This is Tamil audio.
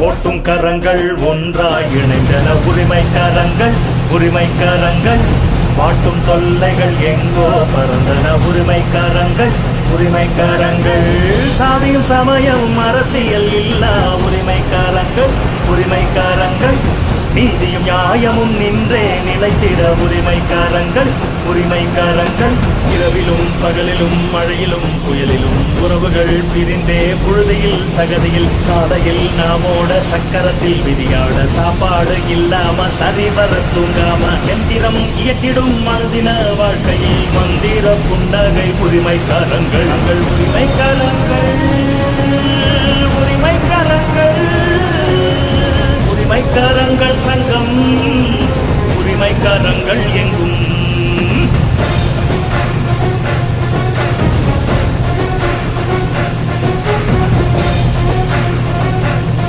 ஓட்டும் கரங்கள் ஒன்றாய் இணைந்தன உரிமைக்கரங்கள் உரிமைக்கரங்கள் வாட்டும் தொல்லைகள் எங்கோ பறந்தன உரிமைக்கரங்கள் உரிமைக்கரங்கள் சாதியும் சமயம் அரசியல் இல்லா உரிமைக்கரங்கள் உரிமைக்கரங்கள் நீதியும் நியாயமும் நின்றே நிலைத்திட உரிமைக்கரங்கள் உரிமைக்கரங்கள் இரவிலும் பகலிலும் மழையிலும் புயலிலும் உறவுகள் பிரிந்தே புழுதியில் சகதியில் சாலையில் நாமோட சக்கரத்தில் விதியாட சாப்பாடு இல்லாம சரிவர தூங்காம எந்திரம் இயக்கிடும் மனதின வாழ்க்கையில் மந்திர புன்னகை உரிமைக்கரங்கள் உரிமைக்கரங்கள் உரிமைக்கரங்கள்